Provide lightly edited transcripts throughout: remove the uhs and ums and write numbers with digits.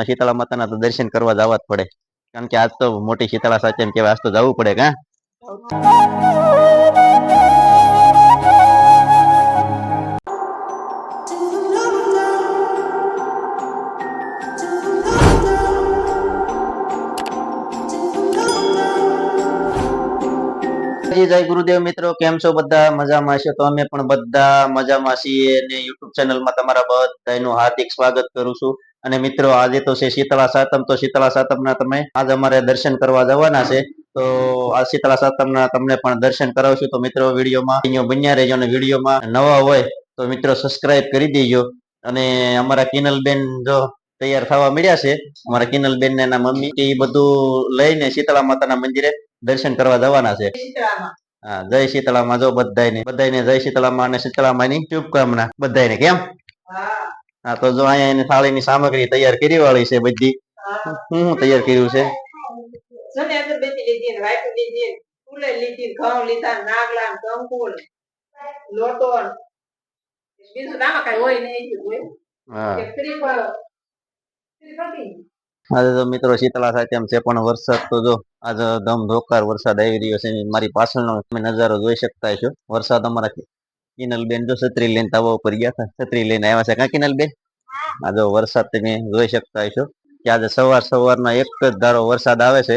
શીતળા માતાના તો દર્શન કરવા જવા જ પડે, કારણ કે આજ તો મોટી શીતળા સાચી એમ કહેવાય, આજ તો જવું પડે કા. જય ગુરુદેવ મિત્રો, કેમ છો બધા? મજામાં છે? તો અમે પણ બધા મજામાં છીએ અને યુટ્યુબ ચેનલમાં તમારા બધાનું હાર્દિક સ્વાગત કરું છું. અને મિત્રો આજે તો છે શીતળા સાતમ, તો શીતળા સાતમના તમે આજે અમારે દર્શન કરવા જવાના છે. તો આ શીતળા સાતમના તમને પણ દર્શન કરાવશું. તો મિત્રો વિડીયોમાં બન્યા રહેજો, અને વિડીયોમાં નવા હોય તો મિત્રો સબસ્ક્રાઇબ કરી દેજો. અને અમારા કિનલબેન જો તૈયાર થવા મળ્યા છે, અમારા કિનલબેન ને એના મમ્મી, એ બધું લઈને શીતળા માતાના મંદિરે દર્શન કરવા જવાના છે. હા, જય શીતળામાં. જો બધાને જય શીતળામાં અને શીતળામાની શુભકામના બધાને. કેમ? હા, તો જો અહીંયા એની થાળીની સામગ્રી તૈયાર કરી વાળી છે બધી. હું તૈયાર કર્યું છે? આજે તો મિત્રો શીતળા સાતમ છે, પણ વરસાદ તો જો આજે ધમધોકાર વરસાદ આવી રહ્યો છે. મારી પાછળનો નજારો જોઈ શકતા છો. વરસાદ અમારા કિનલબેન જો છત્રી લઈને તાવા ઉપર ગયા હતા, છત્રી લઈને આવ્યા છે કા કિનલબેન? આ જો વરસાદ તમે જોઈ શકતા છો કે આજે સવારના એક જ ધારો વરસાદ આવે છે.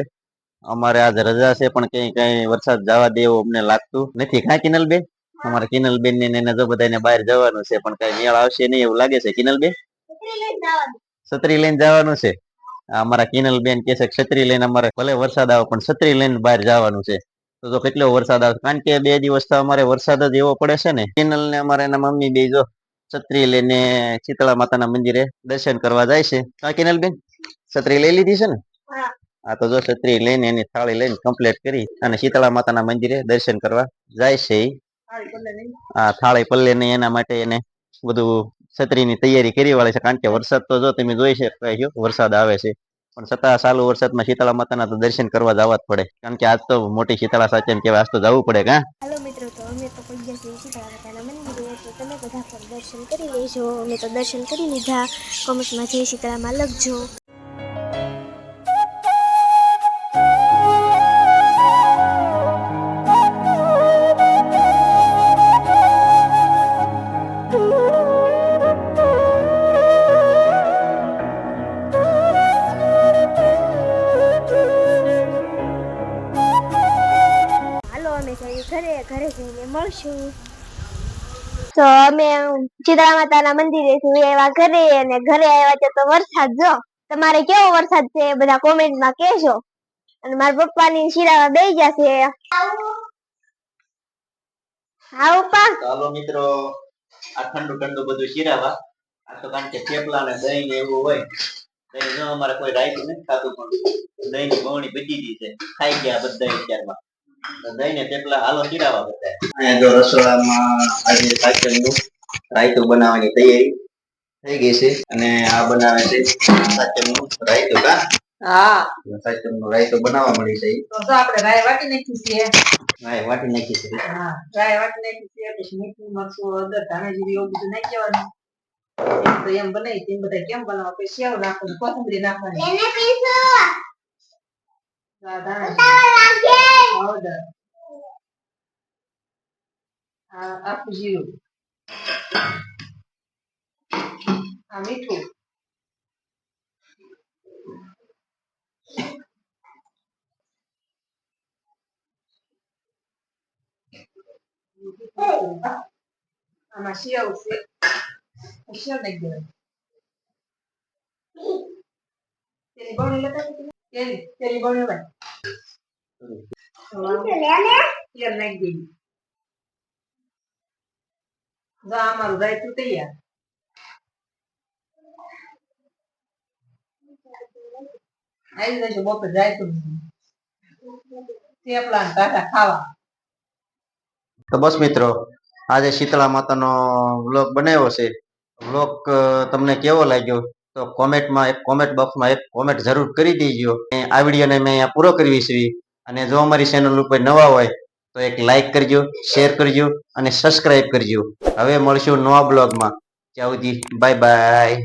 અમારે આજે રજા છે, પણ કઈ વરસાદ જવા દે એવું અમને લાગતું નથી કા કિનલબેન? અમારે કિનલબેન ને એને જો બધાને બહાર જવાનું છે, પણ કઈ મેળ આવશે નહીં એવું લાગે છે. કિનલબેન છત્રી લઈને જવાનું છે. અમારા કિનલબેન કે છે છત્રી લઈને અમારે ભલે વરસાદ આવે પણ છત્રી લઈને બહાર જવાનું છે. તો કેટલો વરસાદ આવે, કારણ કે 2 દિવસ તો અમારે વરસાદ જ એવો પડે છે ને. કિનલ ને અમારે એના મમ્મી બે જો છત્રી લઈને શીતળા માતાના મંદિરે દર્શન કરવા જાય છે. હા કિનલબેન, છત્રી લઈ લીધી છે ને? હા, તો જો છત્રી લઈને એની થાળી લઈને કમ્પ્લીટ કરી અને શીતળા માતાના મંદિરે દર્શન કરવા જાય છે. હા, થાળી પલ્લે નહીં, એના માટે એને બધું છત્રીની તૈયારી કરી વાળી છે, કારણ કે વરસાદ તો જો તમે જોઈ શકતા છો વરસાદ આવે છે, પણ છતાં ચાલુ વરસાદમાં શીતળા માતાના તો દર્શન કરવા જવા જ પડે, કારણ કે આજ તો મોટી શીતળા સાચી એમ કહેવાય, આજ તો જવું પડે કા. હાલો મિત્રો, તો અમે તો પહોંચ્યા છીએ શીતળા માતાના મંદિરે, તો તમે બધા પણ દર્શન કરી લેજો. અમે તો દર્શન કરી લીધા. કોમેન્ટમાં જય શીતળામાં લખજો. ઘરે જઈને મળશું. તો અમે શીતળા માતાના મંદિરે આવ્યા ઘરે, અને ઘરે આવ્યા છે તો વરસાદ જો. તમારે કેવો વરસાદ છે બધા કોમેન્ટમાં કહેજો. અને મારા પપ્પાની શીરામાં બેહી ગયા છે. હા પપ્પા. ચાલો મિત્રો, આ ઠંડુ બધું શીરાવા. આ તો કારણ કે થેપલા ને દહીં ને એવું હોય. દહીં જો અમારે કોઈ રાખ્યું નથી ખાતું, પણ દહીં ની બવણી બચી ગઈ છે, ખાઈ ગયા બધા વિચારમાં. દહીં ને થેપલા હાલો શીરાવા બધા. અહીંયા જો રસોડામાં આજે સાચમનું રાયતું બનાવવાની તૈયારી થઈ ગઈ છે, અને આ બનાવે છે સાચમનું રાયતું કા. હા, સાચમનું રાયતું બનાવવા મળી છે. તો આપણે રાય વાટી નાખી છે. રાય વાટી નાખી છે. હા, રાય વાટી નાખી છે. પછી મીઠું, મરચું, હળદર, ધાણા જીરું એવું બધું નાખી દેવાનું. તો એમ બનાવી તેમ બધા કેમ બનાવો, પછી સેવ નાખવાનું, કોથમરી નાખવાની. એને પીસો હળદર, આખું જીરું, આ મીઠું, આમાં સેવ છે, સેવ નાખી દેવાની. તેની બણી લેતા તેની બણી હોય તેલ નાખી દેવી. જો અમારું રાયતું તૈયાર. આવી જશે બપોર રાયતું થેપલા ને ટાટા ખાવા. તો બસ મિત્રો, આજે શીતળા માતાનો વ્લોગ બનાવ્યો છે. વ્લોગ તમને કેવો લાગ્યો તો કોમેન્ટ બોક્સમાં એક કોમેન્ટ જરૂર કરી દેજો. આ વિડીયોને મેં અહીંયા પૂરો કરવી છે. અને જો અમારી ચેનલ ઉપર નવા હોય તો એક લાઈક કરજો, શેર કરજો અને સબસ્ક્રાઇબ કરજો. હવે મળશું નવા બ્લોગમાં. ત્યાં સુધી બાય બાય.